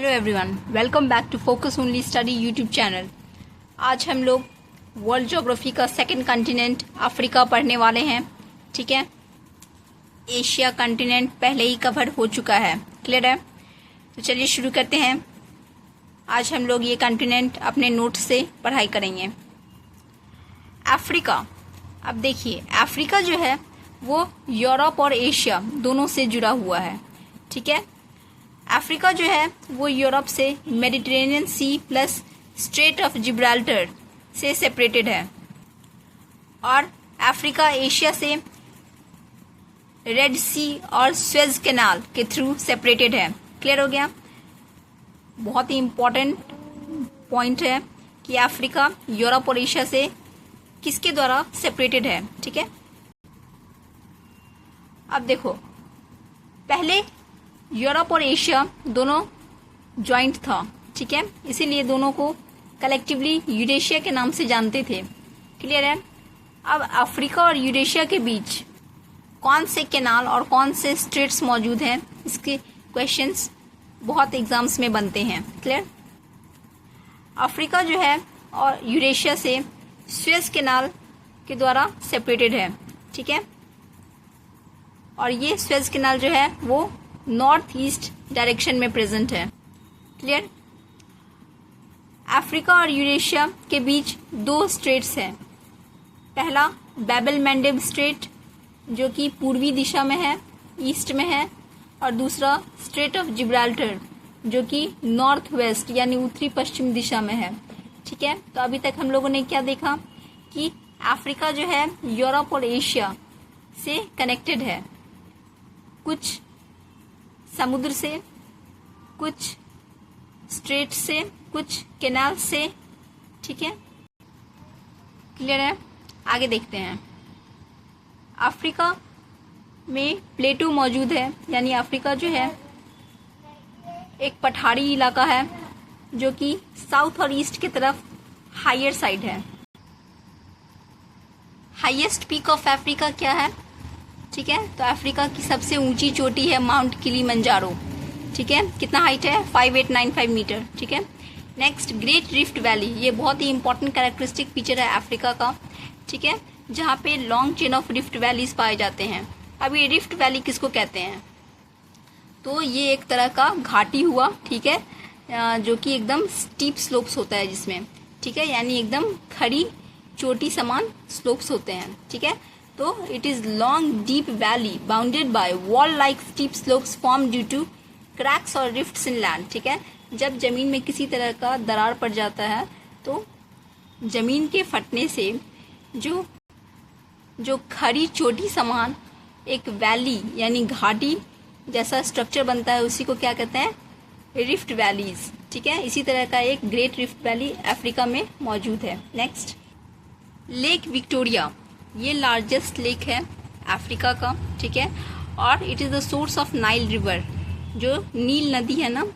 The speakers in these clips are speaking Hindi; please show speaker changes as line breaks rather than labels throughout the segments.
Hello everyone, welcome back to focus only study YouTube channel. आज हम लोग वर्ल्ड ज्योग्राफी का सेकंड कॉन्टिनेंट अफ्रीका पढ़ने वाले हैं। ठीक है, एशिया कॉन्टिनेंट पहले ही कवर हो चुका है। क्लियर है? तो चलिए शुरू करते हैं। आज हम लोग ये कॉन्टिनेंट अपने नोट से पढ़ाई करेंगे। अफ्रीका, अब देखिए अफ्रीका जो है वो यूरोप और एशिया दोनों से जुड़ा हुआ है। ठीक है, अफ्रीका जो है वो यूरोप से Mediterranean Sea plus Strait of Gibraltar से सेपरेटेड है, और अफ्रीका एशिया से रेड सी और स्वेज कैनाल के थ्रू सेपरेटेड है। क्लियर हो गया? बहुत ही इम्पोर्टेंट पॉइंट है कि अफ्रीका यूरोप और एशिया से किसके द्वारा सेपरेटेड है। ठीक है, अब देखो पहले यूरोप और एशिया दोनों ज्वाइंट था। ठीक है, इसीलिए दोनों को कलेक्टिवली यूरेशिया के नाम से जानते थे। क्लियर है? अब अफ्रीका और यूरेशिया के बीच कौन से कैनाल और कौन से स्ट्रेट्स मौजूद हैं, इसके क्वेश्चंस बहुत एग्जाम्स में बनते हैं। क्लियर? अफ्रीका जो है और यूरेशिया से स्वेज कैनाल के द्वारा सेपरेटेड है। ठीक है, और ये स्वेज कैनाल जो है वो नॉर्थ ईस्ट डायरेक्शन में प्रेजेंट है। क्लियर? अफ्रीका और यूरेशिया के बीच दो स्ट्रेट्स हैं। पहला बेबल मैंडेब स्ट्रेट जो कि पूर्वी दिशा में है, ईस्ट में है, और दूसरा स्ट्रेट ऑफ जिब्राल्टर जो कि नॉर्थ वेस्ट यानी उत्तरी पश्चिम दिशा में है। ठीक है, तो अभी तक हम लोगों ने क्या देखा कि अफ्रीका जो है यूरोप और एशिया से कनेक्टेड है, कुछ समुद्र से, कुछ स्ट्रेट से, कुछ कैनाल से। ठीक है, क्लियर है? आगे देखते हैं। अफ्रीका में प्लेटू मौजूद है, यानी अफ्रीका जो है एक पठारी इलाका है जो कि साउथ और ईस्ट की तरफ हायर साइड है। हाईएस्ट पीक ऑफ अफ्रीका क्या है? ठीक है, तो अफ्रीका की सबसे ऊंची चोटी है माउंट किलिमंजारो। ठीक है, कितना हाइट है? 5895 मीटर। ठीक है, नेक्स्ट ग्रेट रिफ्ट वैली, ये बहुत ही इंपॉर्टेंट कैरेक्टरिस्टिक फीचर है अफ्रीका का। ठीक है, जहाँ पे long chain of rift valleys पाए जाते हैं। अब ये रिफ्ट वैली किसको कहते हैं? तो ये एक तरह का घाटी हुआ, ठीक है, जो कि एकदम स्टीप स्लोप्स होता है जिसमें, ठीक है, यानी एकदम खड़ी चोटी समान स्लोप्स होते हैं। ठीक है, तो it is long deep valley bounded by wall like steep slopes form due to cracks और रिफ्ट्स इन लैंड। ठीक है, जब जमीन में किसी तरह का दरार पड़ जाता है तो जमीन के फटने से जो खड़ी चोटी समान एक वैली यानी घाटी जैसा स्ट्रक्चर बनता है, उसी को क्या कहते हैं? Rift valleys. ठीक है, इसी तरह का एक ग्रेट रिफ्ट वैली अफ्रीका में मौजूद है। नेक्स्ट, लेक विक्टोरिया, ये लार्जेस्ट लेक है अफ्रीका का। ठीक है, और it is the source of Nile river, जो नील नदी है ना,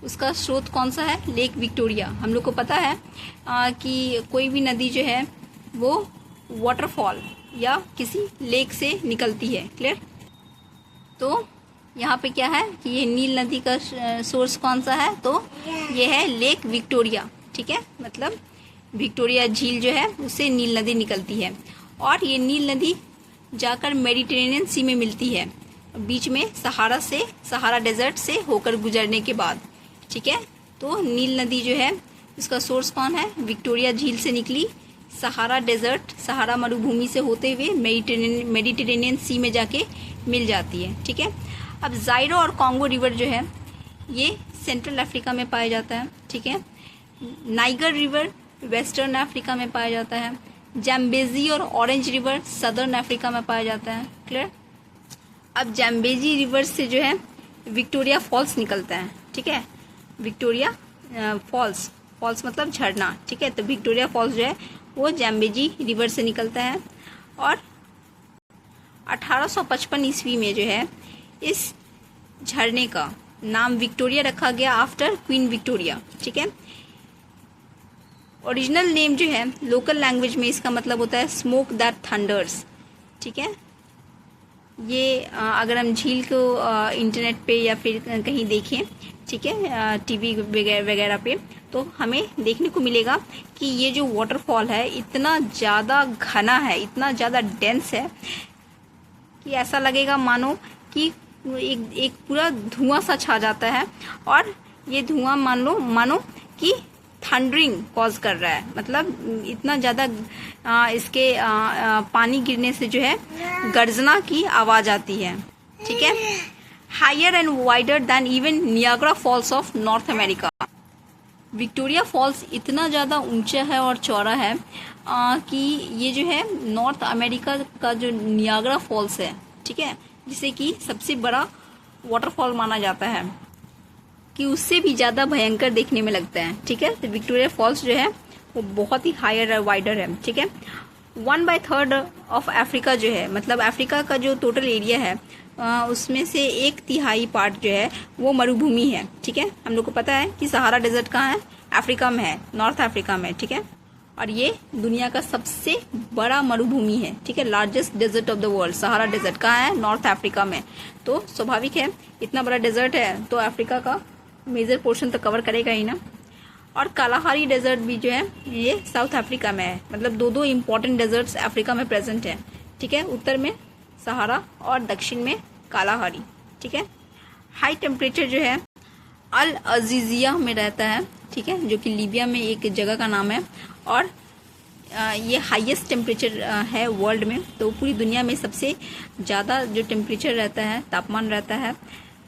उसका स्रोत कौन सा है? Lake Victoria. हम लोग को पता है कि कोई भी नदी जो है वो वाटरफॉल या किसी लेक से निकलती है। क्लियर? तो यहाँ पे क्या है कि ये नील नदी का सोर्स कौन सा है? तो ये है लेक विक्टोरिया। ठीक है, मतलब विक्टोरिया झील जो है उससे नील नदी निकलती है, और ये नील नदी जाकर मेडिटेरेनियन सी में मिलती है बीच में सहारा डेजर्ट से होकर गुजरने के बाद। ठीक है, तो नील नदी जो है उसका सोर्स कौन है? विक्टोरिया झील से निकली, सहारा डेजर्ट, सहारा मरुभूमि से होते हुए मेडिटेरेनियन सी में जाके मिल जाती है। ठीक है, अब जाइरो और कॉन्गो रिवर जो है ये सेंट्रल अफ्रीका में पाया जाता है। ठीक है, नाइगर रिवर वेस्टर्न अफ्रीका में पाया जाता है। जैम्बेजी और ऑरेंज रिवर सदर्न अफ्रीका में पाया जाता है। क्लियर? अब जैम्बेजी रिवर से जो है विक्टोरिया फॉल्स निकलता है। ठीक है, विक्टोरिया फॉल्स मतलब झरना। ठीक है, तो विक्टोरिया फॉल्स जो है वो जैम्बेजी रिवर से निकलता है, और 1855 ईस्वी में जो है इस झरने का नाम विक्टोरिया रखा गया आफ्टर क्वीन विक्टोरिया। ठीक है, ओरिजिनल नेम जो है लोकल लैंग्वेज में इसका मतलब होता है स्मोक दैट थंडर्स। ठीक है, ये अगर हम झील को इंटरनेट पे या फिर कहीं देखें ठीक है, टीवी वगैरह पे, तो हमें देखने को मिलेगा कि ये जो वाटरफॉल है इतना ज़्यादा घना है, इतना ज़्यादा डेंस है कि ऐसा लगेगा मानो कि एक पूरा धुआं सा छा जाता है, और ये धुआं मानो कि थंडरिंग कॉज कर रहा है, मतलब इतना ज़्यादा इसके पानी गिरने से जो है गर्जना की आवाज़ आती है। ठीक है, higher and wider than even Niagara Falls of North America. Victoria Falls इतना ज़्यादा ऊंचा है और चौड़ा है कि ये जो है नॉर्थ अमेरिका का जो नियाग्रा फॉल्स है, ठीक है, जिसे कि सबसे बड़ा वाटरफॉल माना जाता है, कि उससे भी ज़्यादा भयंकर देखने में लगता है। ठीक है, तो विक्टोरिया फॉल्स जो है वो बहुत ही हायर और वाइडर है। ठीक है, 1/3 ऑफ अफ्रीका जो है, मतलब अफ्रीका का जो टोटल एरिया है उसमें से 1/3 पार्ट जो है वो मरुभूमि है। ठीक है, हम लोग को पता है कि सहारा डेजर्ट कहाँ है, अफ्रीका में है, नॉर्थ अफ्रीका में। ठीक है, और ये दुनिया का सबसे बड़ा मरुभूमि है। ठीक है, largest desert of the world, Sahara desert कहाँ है, नॉर्थ अफ्रीका में। तो स्वाभाविक है, इतना बड़ा डेजर्ट है तो अफ्रीका का मेजर पोर्शन तो कवर करेगा ही ना। और कालाहारी डेजर्ट भी जो है ये साउथ अफ्रीका में है, मतलब दो इम्पोर्टेंट डेजर्ट्स अफ्रीका में प्रेजेंट है। ठीक है, उत्तर में सहारा और दक्षिण में कालाहारी। ठीक है, हाई टेम्परेचर जो है अल अजीजिया में रहता है। ठीक है, जो कि लीबिया में एक जगह का नाम है, और ये हाईएस्ट टेम्परेचर है वर्ल्ड में। तो पूरी दुनिया में सबसे ज़्यादा जो टेम्परेचर रहता है, तापमान रहता है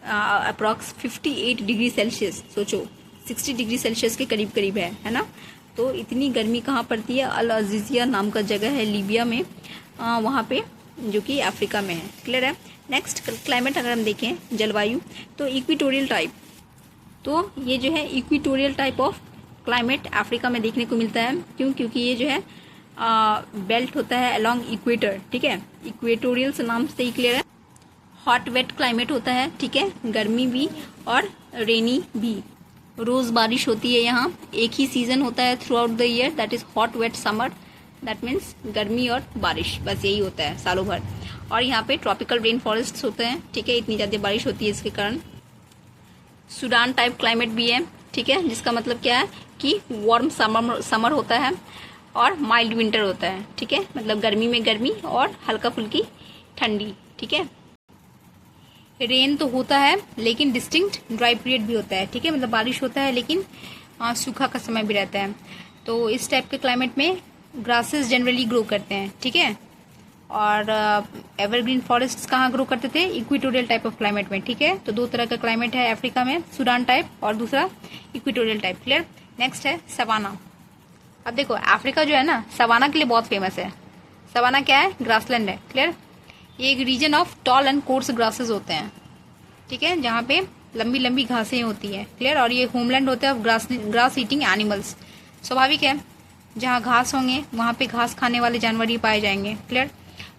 अप्रॉक्स 58 डिग्री सेल्सियस। सोचो 60 डिग्री सेल्सियस के करीब है ना। तो इतनी गर्मी कहाँ पड़ती है, अल अजीजिया नाम का जगह है लीबिया में, वहाँ पे, जो कि अफ्रीका में है। क्लियर है। नेक्स्ट क्लाइमेट अगर हम देखें, जलवायु, तो इक्वेटोरियल टाइप, तो ये जो है equatorial type of climate Africa में देखने को मिलता है। क्यों? क्योंकि ये जो है बेल्ट होता है अलोंग इक्वेटर। ठीक है, इक्वेटोरियल से नाम से ही क्लियर है। हॉट वेट क्लाइमेट होता है। ठीक है, गर्मी भी और रेनी भी, रोज बारिश होती है यहाँ। एक ही सीजन होता है through out the year, that is hot wet summer, that means गर्मी और बारिश, बस यही होता है सालों भर। और यहाँ पे ट्रॉपिकल रेन फॉरेस्ट होते हैं। ठीक है, इतनी ज़्यादा बारिश होती है इसके कारण। सूडान टाइप क्लाइमेट भी है। ठीक है, जिसका मतलब क्या है कि वार्म समर होता है और माइल्ड विंटर होता है। ठीक है, मतलब गर्मी में गर्मी और हल्का फुल्की ठंडी। ठीक है, रेन तो होता है लेकिन डिस्टिंक्ट ड्राई पीरियड भी होता है। ठीक है, मतलब बारिश होता है लेकिन सूखा का समय भी रहता है। तो इस टाइप के क्लाइमेट में ग्रासेस जनरली ग्रो करते हैं। ठीक है, और एवरग्रीन फॉरेस्ट कहाँ ग्रो करते थे, इक्वेटोरियल टाइप ऑफ क्लाइमेट में। ठीक है, तो दो तरह का क्लाइमेट है अफ्रीका में, सूडान टाइप और दूसरा इक्वेटोरियल टाइप। क्लियर। नेक्स्ट है सवाना। अब देखो अफ्रीका जो है ना, सवाना के लिए बहुत फेमस है। सवाना क्या है, ग्रासलैंड है। क्लियर। ये एक region of tall and coarse grasses होते हैं। ठीक है, जहाँ पे लंबी लंबी घासें होती हैं। क्लियर। और ये होमलैंड होता है ऑफ ग्रास ईटिंग एनिमल्स। स्वाभाविक है, जहाँ घास होंगे वहाँ पे घास खाने वाले जानवर ही पाए जाएंगे। Clear.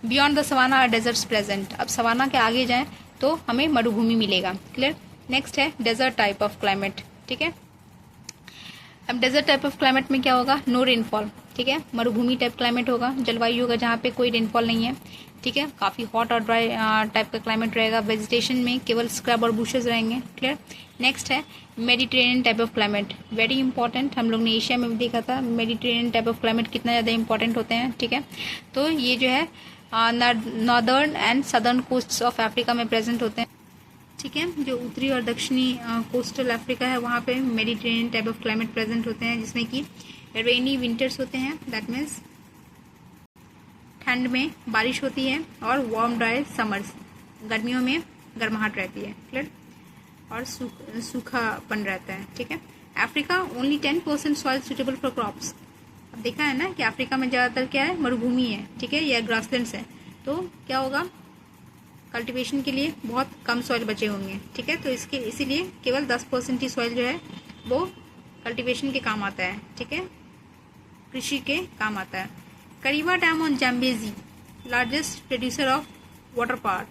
Beyond the savanna are deserts present. अब सवाना के आगे जाएं तो हमें मरुभूमि मिलेगा। क्लियर। नेक्स्ट है डेजर्ट टाइप ऑफ क्लाइमेट। ठीक है, अब डेजर्ट टाइप ऑफ क्लाइमेट में क्या होगा, नो रेनफॉल। ठीक है, मरुभूमि टाइप क्लाइमेट होगा, जलवायु होगा जहाँ पे कोई रेनफॉल नहीं है। ठीक है, काफ़ी हॉट और ड्राई टाइप का क्लाइमेट रहेगा। वेजिटेशन में केवल स्क्रब और बुशेस रहेंगे। क्लियर। नेक्स्ट है Mediterranean type of climate, very important. हम लोग ने एशिया में भी देखा था मेडिटेरेनियन टाइप ऑफ क्लाइमेट कितना ज़्यादा इंपॉर्टेंट होते हैं। ठीक है, तो ये जो है northern and southern coast of Africa में प्रेजेंट होते हैं। ठीक है, जो उत्तरी और दक्षिणी कोस्टल अफ्रीका है वहाँ पे Mediterranean type of climate present होते हैं, जिसमें कि रेनी विंटर्स होते हैं, दैट मीन्स ठंड में बारिश होती है, और वार्म ड्राई समर्स, गर्मियों में गर्माहट रहती है। क्लियर। और सूखापन रहता है। ठीक है, Africa only 10% soil suitable for crops. अब देखा है ना कि अफ्रीका में ज़्यादातर क्या है, मरुभूमि है। ठीक है, या ग्रासलैंड्स है, तो क्या होगा, कल्टीवेशन के लिए बहुत कम सॉइल बचे होंगे। ठीक है, तो इसीलिए केवल 10% ही सॉइल जो है वो कल्टीवेशन के काम आता है। ठीक है, कृषि के काम आता है। Kariba dam on Zambezi, largest producer of water power.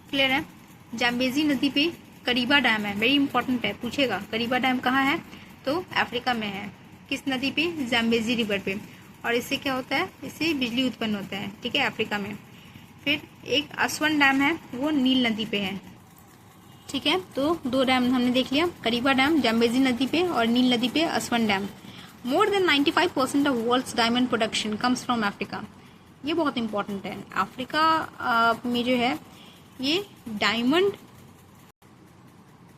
Clear है, जाम्बेजी नदी पे करीबा डैम है, वेरी इंपॉर्टेंट है, पूछेगा करीबा डैम कहाँ है, तो अफ्रीका में है। किस नदी पे, जाम्बेजी रिवर पे। और इससे क्या होता है, इससे बिजली उत्पन्न होता है। ठीक है, अफ्रीका में। फिर एक असवन डैम है, वो नील नदी पे है।
ठीक है, तो 2 डैम हमने देख लिया, करीबा डैम जम्बेजी नदी पे और नील नदी पे Aswan dam. More than 95% of world's diamond production comes from Africa. ये बहुत इंपॉर्टेंट है। अफ्रीका में जो है ये डायमंड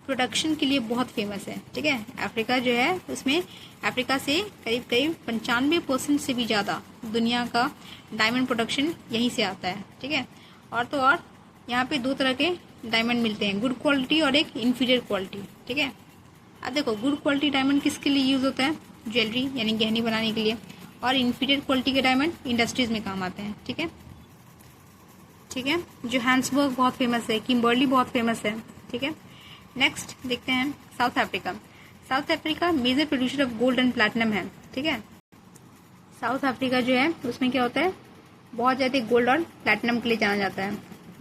प्रोडक्शन के लिए बहुत फेमस है। ठीक है, अफ्रीका जो है उसमें अफ्रीका से करीब करीब 95% से भी ज़्यादा दुनिया का डायमंड प्रोडक्शन यहीं से आता है। ठीक है, और तो और यहाँ पे 2 तरह के डायमंड मिलते हैं, गुड क्वालिटी और एक इन्फीरियर क्वालिटी। ठीक है, अब देखो गुड क्वालिटी डायमंड किसके लिए यूज़ होता है? ज्वेलरी यानी गहनी बनाने के लिए, और इन्फीरियर क्वालिटी के डायमंड इंडस्ट्रीज में काम आते हैं। ठीक है, ठीक है, जोहान्सबर्ग बहुत फेमस है, किम्बर्ली बहुत फेमस है। ठीक है, नेक्स्ट देखते हैं South Africa. South Africa major producer of gold and platinum है। ठीक है, साउथ अफ्रीका जो है उसमें क्या होता है, बहुत ज़्यादा गोल्ड और प्लैटिनम के लिए जाना जाता है।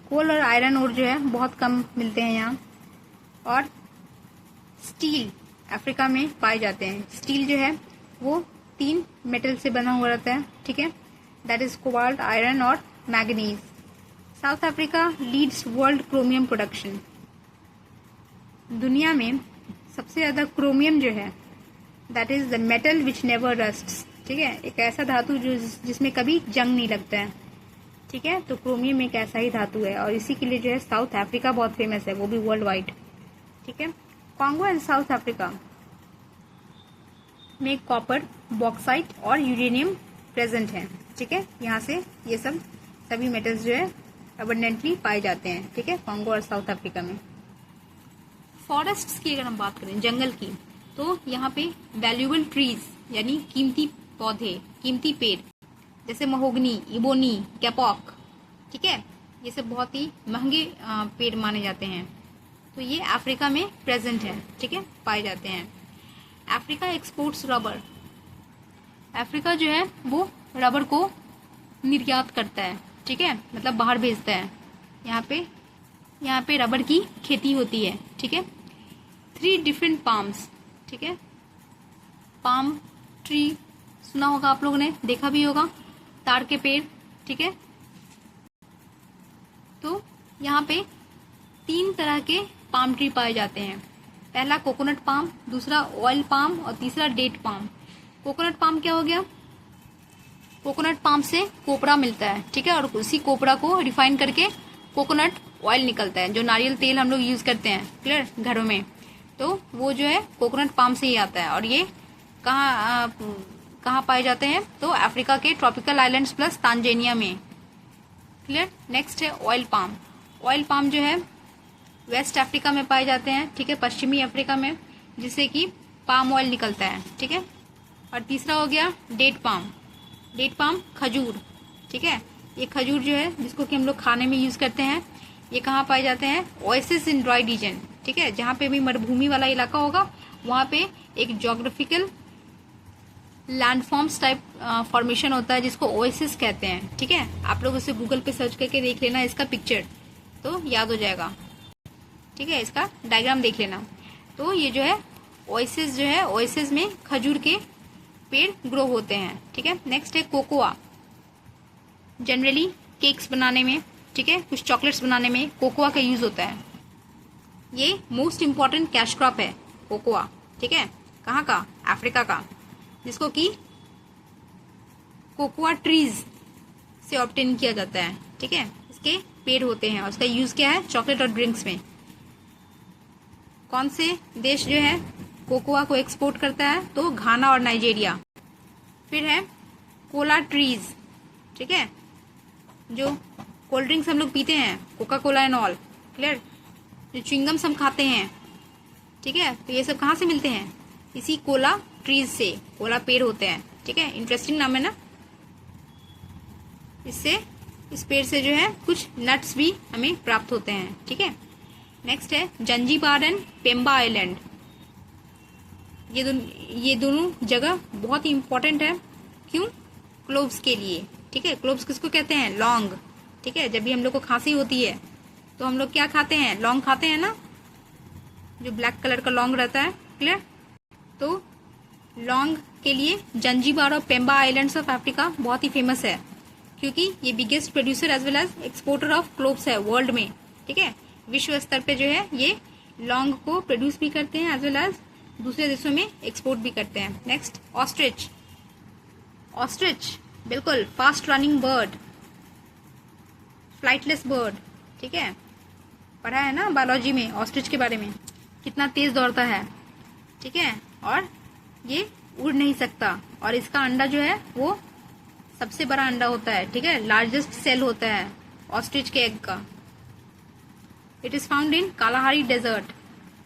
कोल और आयरन और जो है बहुत कम मिलते हैं यहाँ, और स्टील अफ्रीका में पाए जाते हैं। स्टील जो है वो 3 मेटल से बना हुआ रहता है। ठीक है, दैट इज कोबाल्ट, आयरन और manganese. South Africa leads world chromium production. दुनिया में सबसे ज्यादा क्रोमियम जो है that is the metal which never rusts. ठीक है, एक ऐसा धातु जो जिसमें कभी जंग नहीं लगता है। ठीक है, तो क्रोमियम एक ऐसा ही धातु है, और इसी के लिए जो है साउथ अफ्रीका बहुत फेमस है, वो भी वर्ल्ड वाइड। ठीक है, कॉन्गो एंड साउथ अफ्रीका में कॉपर, बॉक्साइट और यूरेनियम प्रेजेंट है। ठीक है, यहाँ से ये सभी मेटल्स जो है अबंडेंटली पाए जाते हैं। ठीक है, कॉन्गो और साउथ अफ्रीका में। फॉरेस्ट्स की अगर हम बात करें, जंगल की, तो यहाँ पे वैल्यूएबल ट्रीज यानी कीमती पौधे, कीमती पेड़, जैसे महोगनी, इबोनी, कैपॉक, ठीक है, ये सब बहुत ही महंगे पेड़ माने जाते हैं, तो ये अफ्रीका में प्रेजेंट है। ठीक है, पाए जाते हैं। Africa exports rubber. अफ्रीका जो है वो रबर को निर्यात करता है। ठीक है, मतलब बाहर भेजता है। यहाँ पे रबर की खेती होती है। ठीक है, 3 डिफरेंट पाम्स। ठीक है, पाम ट्री सुना होगा आप लोगों ने, देखा भी होगा, ताड़ के पेड़। ठीक है, तो यहाँ पे 3 तरह के पाम ट्री पाए जाते हैं। पहला कोकोनट पाम, दूसरा ऑयल पाम और तीसरा डेट पाम। कोकोनट पाम क्या हो गया? कोकोनट पाम से कोपरा मिलता है। ठीक है, और उसी कोपरा को रिफाइन करके कोकोनट ऑयल निकलता है, जो नारियल तेल हम लोग यूज करते हैं क्लियर घरों में, तो वो जो है कोकोनट पाम से ही आता है। और ये कहाँ पाए जाते हैं? तो अफ्रीका के ट्रॉपिकल आइलैंड्स प्लस तांजानिया में। क्लियर। नेक्स्ट है ऑयल पाम। ऑयल पाम जो है वेस्ट अफ्रीका में पाए जाते हैं। ठीक है, पश्चिमी अफ्रीका में, जिससे कि पाम ऑयल निकलता है। ठीक है, और तीसरा हो गया डेट पाम। डेट पाम खजूर। ठीक है, ये खजूर जो है जिसको कि हम लोग खाने में यूज करते हैं, ये कहाँ पाए जाते हैं? Oasis in dry region. ठीक है, जहाँ पे भी मरुभूमि वाला इलाका होगा वहाँ पे एक ज्योग्राफिकल लैंडफॉर्म्स टाइप फॉर्मेशन होता है जिसको ओएसिस कहते हैं। ठीक है, आप लोग उसे गूगल पे सर्च करके देख लेना, इसका पिक्चर तो याद हो जाएगा। ठीक है, इसका डायग्राम देख लेना। तो ये जो है ओएसिस जो है, ओएसिस में खजूर के पेड़ ग्रो होते हैं। ठीक है, नेक्स्ट है कोकोआ। जनरली केक्स बनाने में, ठीक है, कुछ चॉकलेट्स बनाने में कोकोआ का यूज होता है। ये मोस्ट इम्पॉर्टेंट कैश क्रॉप है कोकोआ। ठीक है, कहाँ का? अफ्रीका का, जिसको कि कोकोआ ट्रीज से ऑब्टेन किया जाता है। ठीक है, इसके पेड़ होते हैं और इसका यूज क्या है? चॉकलेट और ड्रिंक्स में। कौन से देश जो है कोकोआ को एक्सपोर्ट करता है? तो घाना और नाइजीरिया। फिर है कोला ट्रीज। ठीक है, जो कोल्ड ड्रिंक्स हम लोग पीते हैं, Coca Cola and all, clear, जो च्युइंगम्स हम खाते हैं, ठीक है, तो ये सब कहाँ से मिलते हैं? इसी कोला ट्रीज से। कोला पेड़ होते हैं। ठीक है, इंटरेस्टिंग नाम है ना। इससे, इस पेड़ से जो है कुछ नट्स भी हमें प्राप्त होते हैं। ठीक है, नेक्स्ट है जंजीबार एंड पेम्बा आइलैंड। ये दोनों जगह बहुत ही इंपॉर्टेंट है। क्यों? क्लोव्स के लिए। ठीक है, क्लोव्स किसको कहते हैं? लौंग। ठीक है, जब भी हम लोग को खांसी होती है तो हम लोग क्या खाते हैं? लौंग खाते हैं ना, जो ब्लैक कलर का लौंग रहता है। क्लियर। तो लौंग के लिए जंजीबार और पेम्बा आइलैंड्स ऑफ अफ्रीका बहुत ही फेमस है, क्योंकि ये biggest producer as well as exporter of cloves है वर्ल्ड में। ठीक है, विश्व स्तर पे जो है ये लॉन्ग को प्रोड्यूस भी करते हैं एज वेल एज दूसरे देशों में एक्सपोर्ट भी करते हैं। Next ostrich. ऑस्ट्रिच बिल्कुल fast running bird, flightless bird, ठीक है, पढ़ा है ना बायोलॉजी में ऑस्ट्रिच के बारे में, कितना तेज दौड़ता है, ठीक है, और ये उड़ नहीं सकता, और इसका अंडा जो है वो सबसे बड़ा अंडा होता है, ठीक है, लार्जेस्ट सेल होता है ऑस्ट्रिच के एग का। It is found in Kalahari desert.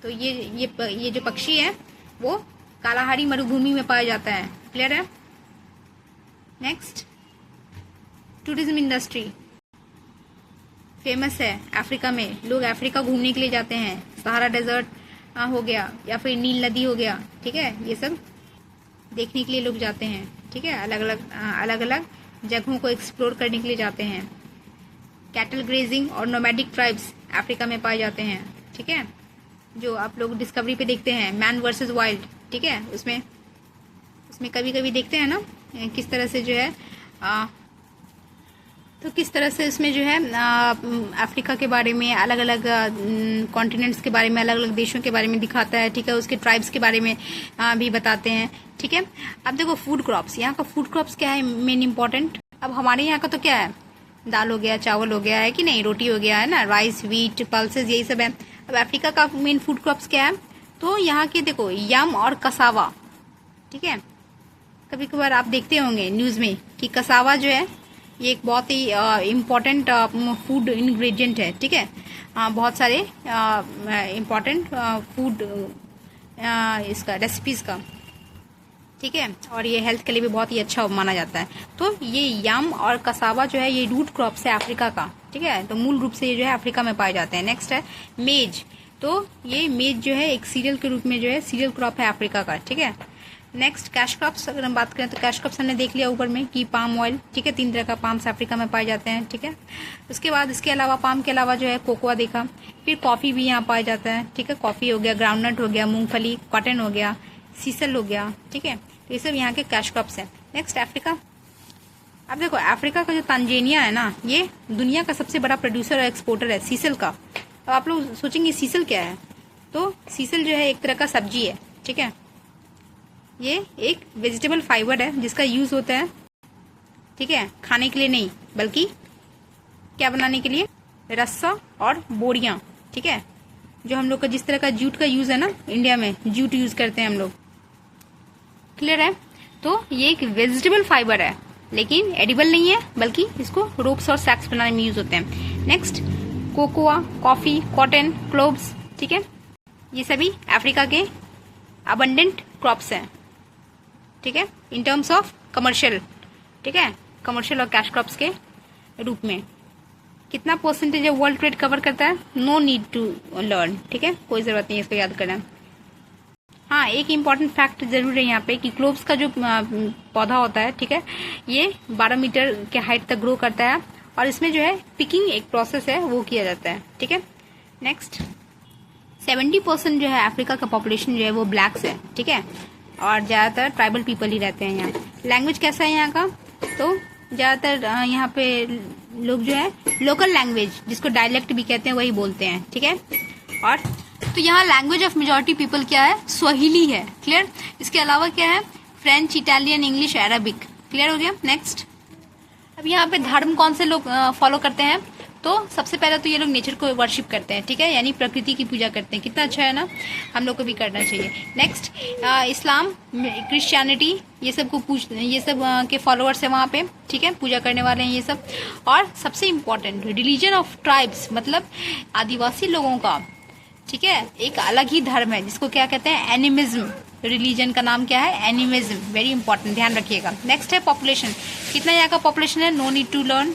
तो ये जो पक्षी है वो कालाहारी मरुभूमि में पाया जाता है। क्लियर है? नेक्स्ट टूरिज्म इंडस्ट्री फेमस है अफ्रीका में, लोग अफ्रीका घूमने के लिए जाते हैं। सहारा डेजर्ट हो गया या फिर नील नदी हो गया, ठीक है, ये सब देखने के लिए लोग जाते हैं, ठीक है, अलग अलग जगहों को एक्सप्लोर करने के लिए जाते हैं। कैटल ग्रेजिंग और नोमैडिक ट्राइब्स अफ्रीका में पाए जाते हैं, ठीक है, जो आप लोग डिस्कवरी पे देखते हैं मैन वर्सेस वाइल्ड, ठीक है, उसमें कभी कभी देखते हैं ना किस तरह से जो है तो किस तरह से इसमें जो है अफ्रीका के बारे में, अलग अलग कॉन्टिनेंट्स के बारे में, अलग अलग देशों के बारे में दिखाता है, ठीक है, उसके ट्राइब्स के बारे में भी बताते हैं, ठीक है। अब देखो फूड क्रॉप्स, यहाँ का फूड क्रॉप्स क्या है मेन इंपॉर्टेंट। अब हमारे यहाँ का तो क्या है, दाल हो गया, चावल हो गया, है कि नहीं, रोटी हो गया, है ना, राइस, व्हीट, पल्सेस, यही सब है। अब अफ्रीका का मेन फूड क्रॉप्स क्या है, तो यहाँ के देखो यम और कसावा, ठीक है, कभी कभार आप देखते होंगे न्यूज में कि कसावा जो है ये एक बहुत ही इम्पोर्टेंट फूड इंग्रेडिएंट है, ठीक है, बहुत सारे इम्पोर्टेंट फूड इसका रेसिपीज का, ठीक है, और ये हेल्थ के लिए भी बहुत ही अच्छा माना जाता है। तो ये यम और कसावा जो है ये रूट क्रॉप्स है अफ्रीका का, ठीक है, तो मूल रूप से ये जो है अफ्रीका में पाए जाते हैं। नेक्स्ट है मेज। तो ये मेज जो है एक सीरियल के रूप में जो है सीरियल क्रॉप है अफ्रीका का, ठीक है। नेक्स्ट कैश क्रॉप्स, अगर हम बात करें तो कैश क्रॉप्स हमने देख लिया ऊपर में कि पाम ऑयल, ठीक है, 3 तरह का पाम्स अफ्रीका में पाए जाते हैं, ठीक है। उसके बाद इसके अलावा पाम के अलावा जो है कोकोआ देखा, फिर कॉफी भी यहाँ पाया जाता है, ठीक है, कॉफी हो गया, ग्राउंडनट हो गया, मूंगफली, कॉटन हो गया, सीसल हो गया, ठीक है, तो ये सब यहाँ के कैश क्रॉप्स हैं। Next Africa. अब देखो अफ्रीका का जो तांजानिया है ना, ये दुनिया का सबसे बड़ा प्रोड्यूसर और एक्सपोर्टर है सीसल का। अब आप लोग सोचेंगे सीसल क्या है, तो सीसल जो है एक तरह का सब्जी है, ठीक है, ये एक वेजिटेबल फाइबर है जिसका यूज होता है, ठीक है, खाने के लिए नहीं बल्कि क्या बनाने के लिए, रस्सा और बोरियां, ठीक है, जो हम लोग का जिस तरह का जूट का यूज है ना, इंडिया में जूट यूज करते हैं हम लोग। क्लियर है? तो ये एक वेजिटेबल फाइबर है लेकिन एडिबल नहीं है, बल्कि इसको रोप्स और सैक्स बनाने में यूज होते हैं। Next cocoa, coffee, cotton, cloves, ठीक है, ये सभी अफ्रीका के अबंडेंट क्रॉप्स हैं, ठीक है, इन टर्म्स ऑफ कमर्शियल, ठीक है, कमर्शियल और कैश क्रॉप्स के रूप में। कितना परसेंटेज वर्ल्ड ट्रेड कवर करता है, नो नीड टू लर्न, ठीक है, कोई जरूरत नहीं है इसको याद करना। हाँ, एक इम्पॉर्टेंट फैक्ट जरूर है यहाँ पे कि क्लोव्स का जो पौधा होता है, ठीक है, ये 12 मीटर के हाइट तक ग्रो करता है और इसमें जो है पिकिंग एक प्रोसेस है वो किया जाता है, ठीक है। नेक्स्ट 70% जो है अफ्रीका का पॉपुलेशन जो है वो ब्लैक्स है, ठीक है, और ज्यादातर ट्राइबल पीपल ही रहते हैं यहाँ। लैंग्वेज कैसा है यहाँ का, तो ज्यादातर यहाँ पे लोग जो है लोकल लैंग्वेज जिसको डायलेक्ट भी कहते हैं वही बोलते हैं, ठीक है। और तो यहाँ लैंग्वेज ऑफ मेजॉरिटी पीपल क्या है, स्वाहिली है। क्लियर? इसके अलावा क्या है, French, Italian, English, Arabic. Clear हो गया? नेक्स्ट, अब यहाँ पे धर्म कौन से लोग फॉलो करते हैं, तो सबसे पहले तो ये लोग नेचर को वर्शिप करते हैं, ठीक है, यानी प्रकृति की पूजा करते हैं। कितना अच्छा है ना, हम लोग को भी करना चाहिए। नेक्स्ट इस्लाम, क्रिश्चियनिटी, ये सब के फॉलोअर्स है वहाँ पे, ठीक है, पूजा करने वाले हैं ये सब। और सबसे इम्पोर्टेंट रिलीजन ऑफ ट्राइब्स, मतलब आदिवासी लोगों का, ठीक है, एक अलग ही धर्म है जिसको क्या कहते हैं, एनिमिज्म। रिलीजन का नाम क्या है, एनिमिज्म। वेरी इंपॉर्टेंट, ध्यान रखिएगा। नेक्स्ट है पॉपुलेशन, कितना यहाँ का पॉपुलेशन है, नो नीड टू लर्न,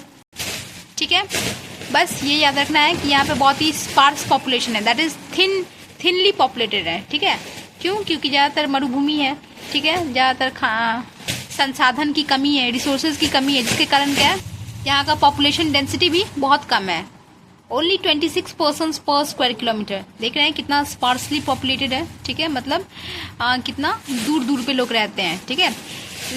ठीक है, बस ये याद रखना है कि यहाँ पे बहुत ही स्पार्स पॉपुलेशन है, दैट इज थिनली पॉपुलेटेड है, ठीक है। क्यों? क्योंकि ज्यादातर मरुभूमि है, ठीक है, ज्यादातर संसाधन की कमी है, रिसोर्सेज की कमी है, जिसके कारण क्या है, यहाँ का पॉपुलेशन डेंसिटी भी बहुत कम है, ओनली 26 पर्सन पर स्क्वायर किलोमीटर। देख रहे हैं कितना स्पार्सली पॉपुलेटेड है, ठीक है, मतलब कितना दूर दूर पे लोग रहते हैं, ठीक है।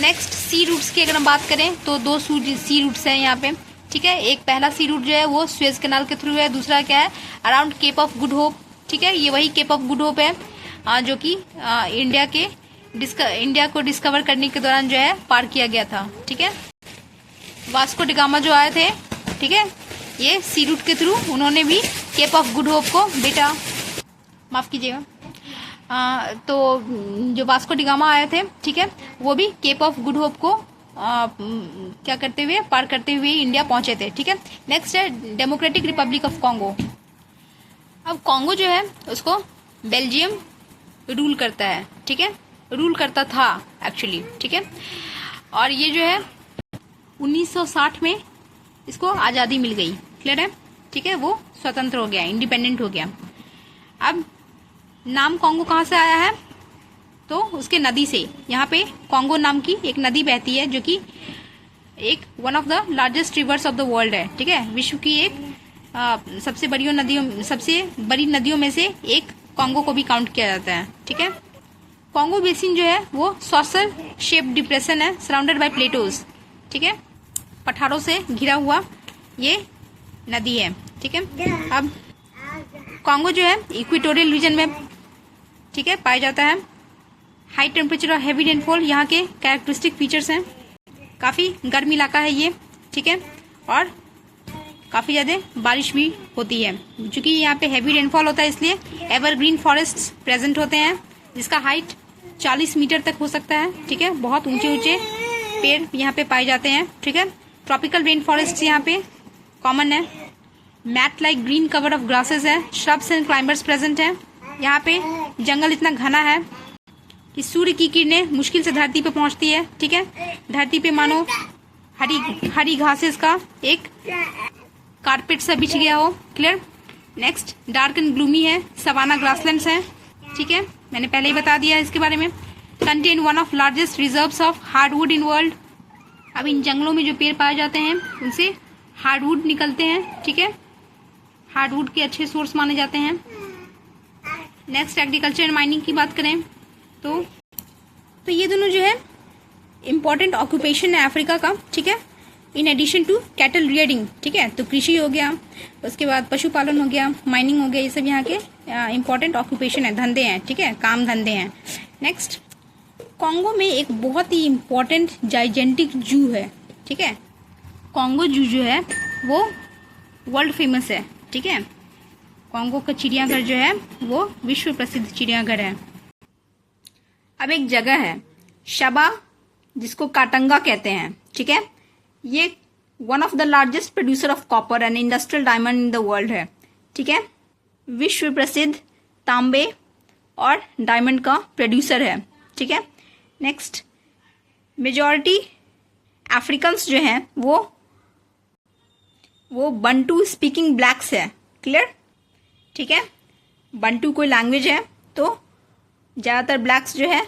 नेक्स्ट सी रूट्स की अगर हम बात करें तो 2 सी रूट्स हैं यहाँ पे, ठीक है। एक पहला सी रूट जो है वो सुएज कैनाल के थ्रू है, दूसरा क्या है, around Cape of Good Hope, ठीक है, ये वही केप ऑफ गुड होप है जो कि इंडिया को डिस्कवर करने के दौरान जो है पार किया गया था। ठीक है, वास्को डी गामा जो आए थे, ठीक है, ये सी रूट के थ्रू उन्होंने भी केप ऑफ गुड होप को बेटा माफ कीजिएगा तो जो वास्को डी गामा आए थे, ठीक है, वो भी केप ऑफ गुड होप को क्या करते हुए पार करते हुए इंडिया पहुंचे थे। ठीक है, नेक्स्ट है डेमोक्रेटिक रिपब्लिक ऑफ कॉन्गो। अब कॉन्गो जो है उसको बेल्जियम रूल करता है। ठीक है, रूल करता था एक्चुअली। ठीक है, और ये जो है 1960 में इसको आज़ादी मिल गई। क्लियर है? ठीक है, वो स्वतंत्र हो गया, इंडिपेंडेंट हो गया। अब नाम कॉन्गो कहाँ से आया है? तो उसके नदी से। यहाँ पे कॉन्गो नाम की एक नदी बहती है जो कि एक one of the largest reverse of the world है। ठीक है, विश्व की एक सबसे बड़ी नदियों में से एक कॉन्गो को भी काउंट किया जाता है। ठीक है, कॉन्गो बेसिन जो है वो सॉसर शेप डिप्रेशन है, सराउंडेड बाय प्लेटोज। ठीक है, पठारों से घिरा हुआ ये नदी है। ठीक है, अब कॉन्गो जो है इक्वेटोरियल रीजन में, ठीक है, पाया जाता है। हाई टेम्परेचर और हैवी रेनफॉल यहाँ के कैरेक्टरिस्टिक फीचर्स हैं। काफ़ी गर्म इलाका है ये। ठीक है, और काफ़ी ज़्यादा बारिश भी होती है। चूँकि यहाँ पे हैवी रेनफॉल होता है इसलिए एवरग्रीन फॉरेस्ट्स प्रेजेंट होते हैं जिसका हाइट 40 मीटर तक हो सकता है। ठीक है, बहुत ऊंचे ऊंचे पेड़ यहाँ पे पाए जाते हैं। ठीक है, ट्रॉपिकल रेन फॉरेस्ट यहाँ पे कॉमन है। Mat like green cover of grasses है, श्रब्स एंड क्लाइंबर्स प्रेजेंट है। यहाँ पे जंगल इतना घना है कि सूर्य की किरणें मुश्किल से धरती पे पहुंचती है। ठीक है, धरती पे मानो हरी घासेस का एक कारपेट सा बिछ गया हो। Clear? Next dark and gloomy है, सवाना ग्रासलैंड्स है। ठीक है, मैंने पहले ही बता दिया है इसके बारे में। Contain one of largest reserves of hardwood in world. अब इन जंगलों में जो पेड़ पाए जाते हैं उनसे हार्डवुड निकलते हैं। ठीक है, हार्डवुड के अच्छे सोर्स माने जाते हैं। नेक्स्ट एग्रीकल्चर एंड माइनिंग की बात करें तो ये दोनों जो है इम्पोर्टेंट ऑक्यूपेशन है अफ्रीका का। ठीक है, in addition to cattle rearing. ठीक है, तो कृषि हो गया, उसके बाद पशुपालन हो गया, माइनिंग हो गया, ये सब यहाँ के इम्पोर्टेंट ऑक्यूपेशन है, धंधे हैं। ठीक है, काम धंधे हैं। नेक्स्ट, कॉन्गो में एक बहुत ही इम्पोर्टेंट जाइजेंटिक जू है। ठीक है, कॉन्गो जू जो है वो वर्ल्ड फेमस है। ठीक है, कॉन्गो का चिड़ियाघर जो है वो विश्व प्रसिद्ध चिड़ियाघर है। अब एक जगह है शबा जिसको काटंगा कहते हैं। ठीक है, ये one of the largest producer of copper and industrial diamond in the world है। ठीक है, विश्व प्रसिद्ध तांबे और डायमंड का प्रोड्यूसर है। ठीक है, नेक्स्ट, मेजॉरिटी अफ्रीकन्स जो हैं वो बंटू स्पीकिंग ब्लैक्स है। क्लियर? ठीक है, बंटू कोई लैंग्वेज है तो ज़्यादातर ब्लैक्स जो है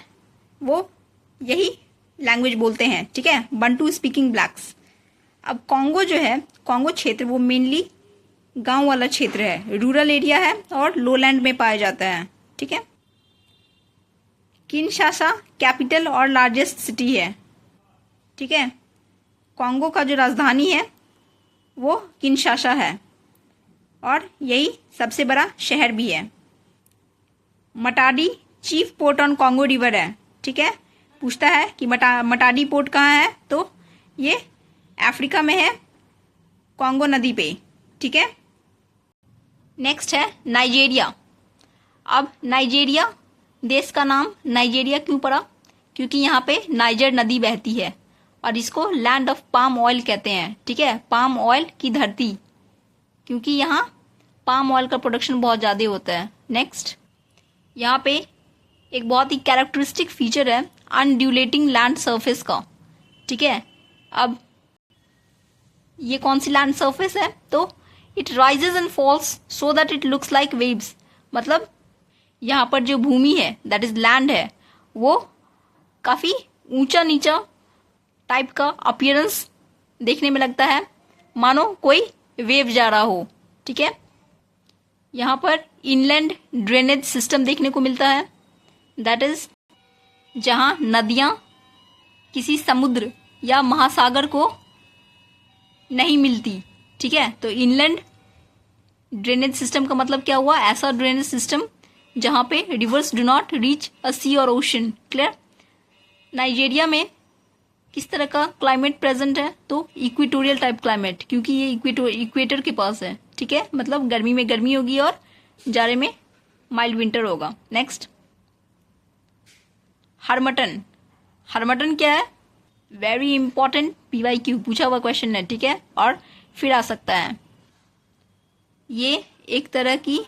वो यही लैंग्वेज बोलते हैं। ठीक है, बंटू स्पीकिंग ब्लैक्स। अब कॉन्गो जो है, कॉन्गो क्षेत्र वो मेनली गांव वाला क्षेत्र है, रूरल एरिया है और लोलैंड में पाया जाता है। ठीक है, किनशासा कैपिटल और लार्जेस्ट सिटी है। ठीक है, कॉन्गो का जो राजधानी है वो किनशासा है और यही सबसे बड़ा शहर भी है। Matadi chief port on Congo river है। ठीक है, पूछता है कि मटाडी पोर्ट कहाँ है, तो ये अफ्रीका में है, कॉन्गो नदी पे। ठीक है, नेक्स्ट है नाइजीरिया। अब नाइजीरिया देश का नाम नाइजीरिया क्यों पड़ा? क्योंकि यहाँ पे नाइजर नदी बहती है और इसको लैंड ऑफ पाम ऑयल कहते हैं। ठीक है, पाम ऑयल की धरती, क्योंकि यहाँ पाम ऑयल का प्रोडक्शन बहुत ज़्यादा होता है। नेक्स्ट, यहाँ पे एक बहुत ही कैरेक्टरिस्टिक फीचर है अनड्यूलेटिंग लैंड सरफेस का। ठीक है, अब ये कौन सी लैंड सरफेस है? तो it rises and falls so that it looks like waves. मतलब यहाँ पर जो भूमि है, दैट इज लैंड है, वो काफ़ी ऊंचा नीचा टाइप का अपीयरेंस देखने में लगता है, मानो कोई वेव जा रहा हो। ठीक है, यहाँ पर इनलैंड ड्रेनेज सिस्टम देखने को मिलता है, दैट इज जहाँ नदियाँ किसी समुद्र या महासागर को नहीं मिलती। ठीक है, तो इनलैंड
ड्रेनेज सिस्टम का मतलब क्या हुआ? ऐसा ड्रेनेज सिस्टम जहां पे rivers do not reach a sea और ओशन। क्लियर? नाइजीरिया में किस तरह का क्लाइमेट प्रेजेंट है? तो इक्वेटोरियल टाइप क्लाइमेट, क्योंकि ये इक्वेटर के पास है। ठीक है, मतलब गर्मी में गर्मी होगी और जाड़े में माइल्ड विंटर होगा। नेक्स्ट, हरमटन। हरमटन क्या है? वेरी इंपॉर्टेंट PYQ पूछा हुआ क्वेश्चन है। ठीक है, और फिर आ सकता है। ये एक तरह की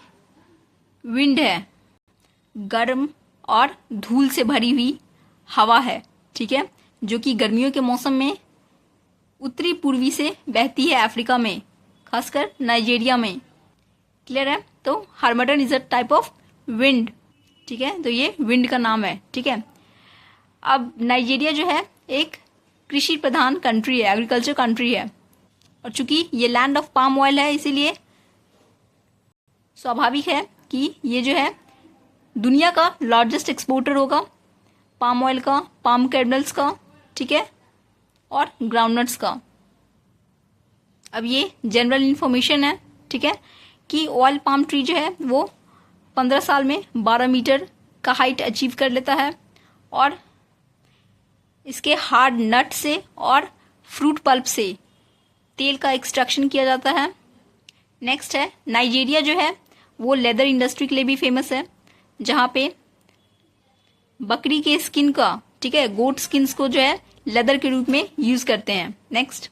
विंड है, गर्म और धूल से भरी हुई हवा है। ठीक है, जो कि गर्मियों के मौसम में उत्तरी पूर्वी से बहती है अफ्रीका में, खासकर नाइजीरिया में। क्लियर है? तो हरमटन is a type of wind. ठीक है, तो ये विंड का नाम है। ठीक है, अब नाइजीरिया जो है एक कृषि प्रधान कंट्री है, एग्रीकल्चर कंट्री है, और चूंकि ये लैंड ऑफ पाम ऑयल है, इसीलिए स्वाभाविक है कि ये जो है दुनिया का लार्जेस्ट एक्सपोर्टर होगा पाम ऑयल का, पाम कर्नल्स का। ठीक है, और ग्राउंडनट्स का। अब ये जनरल इंफॉर्मेशन है। ठीक है, कि ऑयल पाम ट्री जो है वो 15 साल में 12 मीटर का हाइट अचीव कर लेता है, और इसके हार्ड नट से और फ्रूट पल्प से तेल का एक्सट्रैक्शन किया जाता है। नेक्स्ट है, नाइजीरिया जो है वो लेदर इंडस्ट्री के लिए भी फेमस है, जहाँ पे बकरी के स्किन का, ठीक है, गोट स्किन्स को जो है लेदर के रूप में यूज करते हैं। नेक्स्ट,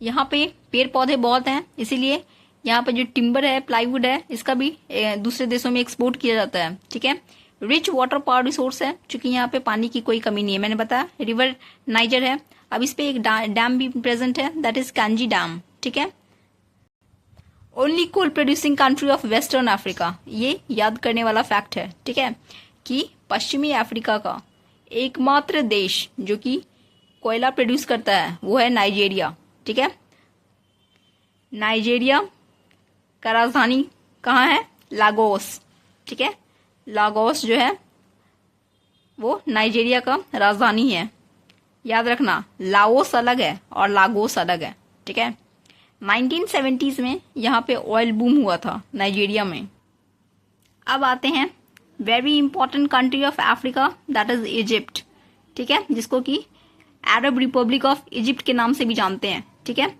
यहाँ पे पेड़ पौधे बहुत हैं, इसीलिए यहाँ पे जो टिम्बर है, प्लाईवुड है, इसका भी दूसरे देशों में एक्सपोर्ट किया जाता है। ठीक है, रिच वाटर पावर रिसोर्स है, क्योंकि यहाँ पे पानी की कोई कमी नहीं है। मैंने बताया रिवर नाइजर है। अब इस पे एक डैम भी प्रेजेंट है, दैट इज कांजी डैम। ठीक है, only coal producing country of western Africa, ये याद करने वाला फैक्ट है। ठीक है, कि पश्चिमी अफ्रीका का एकमात्र देश जो कि कोयला प्रोड्यूस करता है वो है नाइजीरिया। ठीक है, नाइजीरिया का राजधानी कहाँ है? लागोस। ठीक है, लागोस जो है वो नाइजीरिया का राजधानी है। याद रखना, लाओस अलग है और लागोस अलग है। ठीक है, 1970s में यहाँ पे ऑयल बूम हुआ था नाइजीरिया में। अब आते हैं very important country of Africa, that is Egypt. ठीक है, जिसको कि अरब रिपब्लिक ऑफ इजिप्ट के नाम से भी जानते हैं। ठीक है,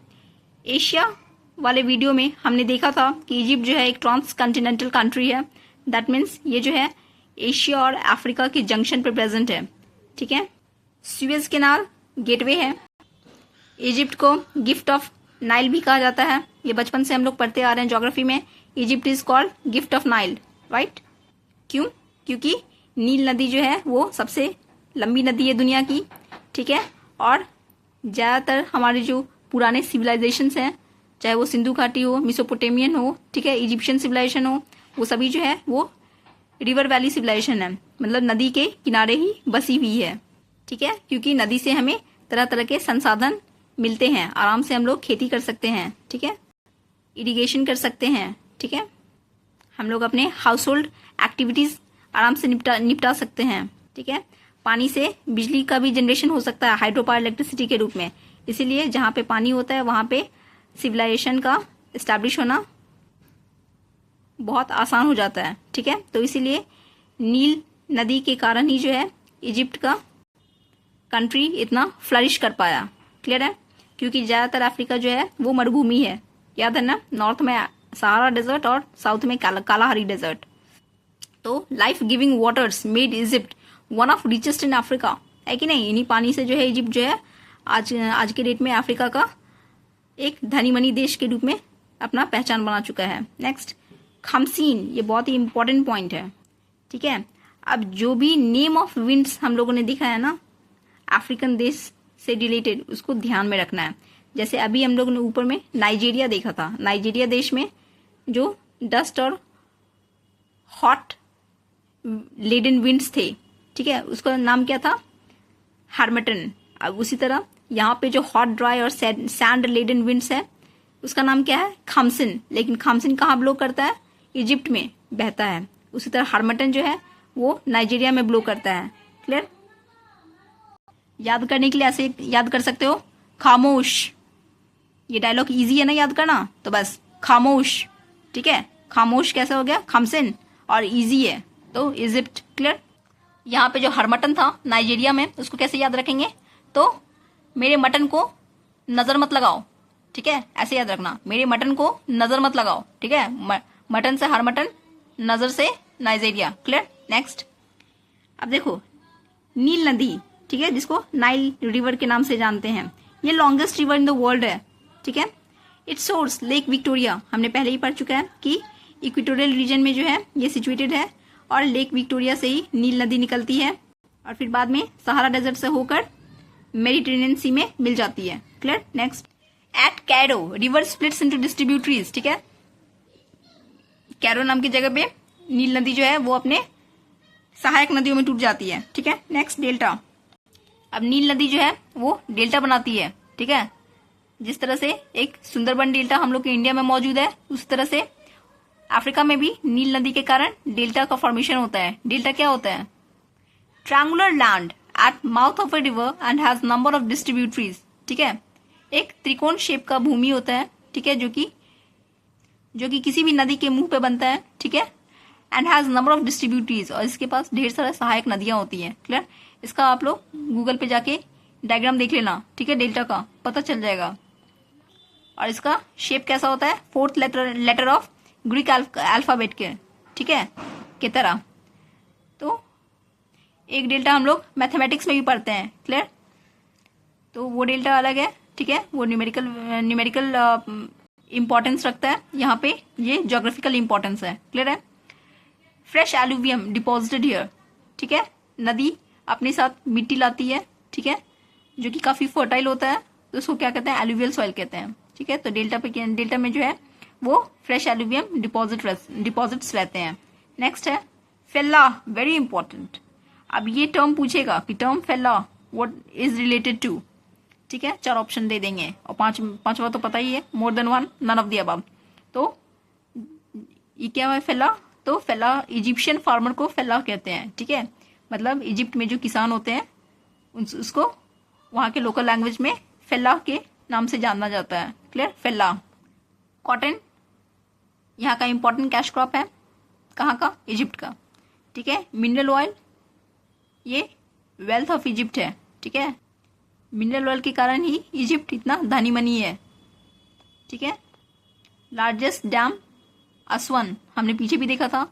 एशिया वाले वीडियो में हमने देखा था कि इजिप्ट जो है एक ट्रांस कॉन्टिनेंटल कंट्री है। दैट मीन्स ये जो है एशिया और अफ्रीका के जंक्शन पर प्रेजेंट है। ठीक है, सुएज कैनाल गेटवे है। इजिप्ट को गिफ्ट ऑफ नाइल भी कहा जाता है। ये बचपन से हम लोग पढ़ते आ रहे हैं ज्योग्राफी में, Egypt is called gift of Nile, right? क्यों? क्योंकि नील नदी जो है वो सबसे लंबी नदी है दुनिया की। ठीक है, और ज़्यादातर हमारे जो पुराने सिविलाइजेशंस हैं, चाहे वो सिंधु घाटी हो, मिसोपोटेमियन हो, ठीक है, इजिप्शियन सिविलाइजेशन हो, वो सभी जो है वो रिवर वैली सिविलाइजेशन है, मतलब नदी के किनारे ही बसी हुई है। ठीक है, क्योंकि नदी से हमें तरह तरह के संसाधन मिलते हैं, आराम से हम लोग खेती कर सकते हैं। ठीक है, इरिगेशन कर सकते हैं। ठीक है, हम लोग अपने हाउस होल्ड एक्टिविटीज आराम से निपटा सकते हैं। ठीक है, पानी से बिजली का भी जनरेशन हो सकता है हाइड्रो पावर इलेक्ट्रिसिटी के रूप में। इसीलिए जहाँ पे पानी होता है वहाँ पे सिविलाइजेशन का इस्टेब्लिश होना बहुत आसान हो जाता है। ठीक है, तो इसीलिए नील नदी के कारण ही जो है इजिप्ट का कंट्री इतना फ्लरिश कर पाया। क्लियर है? क्योंकि ज़्यादातर अफ्रीका जो है वो मरुभूमि है। याद है ना, नॉर्थ में सहारा डेजर्ट और साउथ में कालाहारी डेजर्ट। तो life giving waters made Egypt one of richest in Africa, है कि नहीं? इन्हीं पानी से जो है इजिप्ट जो है आज के डेट में अफ्रीका का एक धनी मनी देश के रूप में अपना पहचान बना चुका है। नेक्स्ट, खमसीन, ये बहुत ही इंपॉर्टेंट पॉइंट है। ठीक है, अब जो भी नेम ऑफ विंड्स हम लोगों ने देखा है ना अफ्रीकन देश से रिलेटेड, उसको ध्यान में रखना है। जैसे अभी हम लोगों ने ऊपर में नाइजीरिया देखा था, नाइजीरिया देश में जो डस्ट और हॉट लेडन विंड्स थे, ठीक है, उसका नाम क्या था? हार्मटन। अब उसी तरह यहाँ पे जो हॉट ड्राई और सैंड लेडन विंड्स है उसका नाम क्या है? खामसिन। लेकिन खामसिन कहाँ ब्लो करता है? इजिप्ट में बहता है। उसी तरह हार्मटन जो है वो नाइजीरिया में ब्लो करता है। क्लियर? याद करने के लिए ऐसे याद कर सकते हो, खामोश। ये डायलॉग इजी है ना याद करना, तो बस खामोश। ठीक है, खामोश कैसा हो गया, खामसिन, और इजी है तो इजिप्ट। क्लियर। यहाँ पे जो हरमटन था नाइजीरिया में, उसको कैसे याद रखेंगे, तो मेरे मटन को नजर मत लगाओ, ठीक है, ऐसे याद रखना, मेरे मटन को नजर मत लगाओ, ठीक है, मटन से हरमटन, नजर से नाइजीरिया। क्लियर। नेक्स्ट, अब देखो नील नदी, ठीक है, जिसको नाइल रिवर के नाम से जानते हैं, ये longest river in the world है, ठीक है। इट्स सोर्स लेक विक्टोरिया, हमने पहले ही पढ़ चुका है कि इक्वेटोरियल रीजन में जो है ये सिचुएटेड है, और लेक विक्टोरिया से ही नील नदी निकलती है, और फिर बाद में सहारा डेजर्ट से होकर मेडिटेरेनियन सी में मिल जाती है। Clear. Next, at Cairo river splits into distributaries, ठीक है, कैरो नाम की जगह पे नील नदी जो है वो अपने सहायक नदियों में टूट जाती है, ठीक है। नेक्स्ट, डेल्टा, अब नील नदी जो है वो डेल्टा बनाती है, ठीक है, जिस तरह से एक सुंदरबन डेल्टा हम लोग के इंडिया में मौजूद है, उस तरह से अफ्रीका में भी नील नदी के कारण डेल्टा का फॉर्मेशन होता है। डेल्टा क्या होता है, triangular land at mouth of a river and has number of distributaries, ठीक है, एक त्रिकोण शेप का भूमि होता है, ठीक है, जो कि किसी भी नदी के मुंह पे बनता है, ठीक है, and has number of distributaries, और इसके पास ढेर सारे सहायक नदियां होती हैं। क्लियर। इसका आप लोग गूगल पे जाके डायग्राम देख लेना, ठीक है, डेल्टा का पता चल जाएगा। और इसका शेप कैसा होता है, fourth letter of Greek alphabet के, ठीक है, की तरह। तो एक डेल्टा हम लोग मैथमेटिक्स में भी पढ़ते हैं। क्लियर। तो वो डेल्टा अलग है, ठीक है, वो न्यूमेरिकल इंपॉर्टेंस रखता है, यहाँ पे ये ज्योग्राफिकल इंपॉर्टेंस है। क्लियर है। फ्रेश एलुवियम डिपॉजिटेड हियर, ठीक है, नदी अपने साथ मिट्टी लाती है, ठीक है, जो कि काफी फर्टाइल होता है, तो उसको क्या कहते हैं, एलुवियल सॉइल कहते हैं, ठीक है। तो डेल्टा में जो है वो फ्रेश एलुवियम डिपॉजिट्स रहते हैं। नेक्स्ट है फेल्ला, वेरी इंपॉर्टेंट। अब ये टर्म पूछेगा कि term fellah what is related to, ठीक है, 4 ऑप्शन दे देंगे, और पांचवा तो पता ही है, more than one, none of the above. तो ये क्या है फेल्ला, तो फेल्ला इजिप्शियन फार्मर को फेल्ला कहते हैं, ठीक है, मतलब इजिप्ट में जो किसान होते हैं उसको वहां के लोकल लैंग्वेज में फेल्ला के नाम से जाना जाता है। क्लियर। फेल्ला। कॉटन यहाँ का इंपॉर्टेंट कैश क्रॉप है, कहाँ का, इजिप्ट का, ठीक है। मिनरल ऑयल, ये वेल्थ ऑफ इजिप्ट है, ठीक है, मिनरल ऑयल के कारण ही इजिप्ट इतना धनी मनी है, ठीक है। लार्जेस्ट डैम असवन, हमने पीछे भी देखा था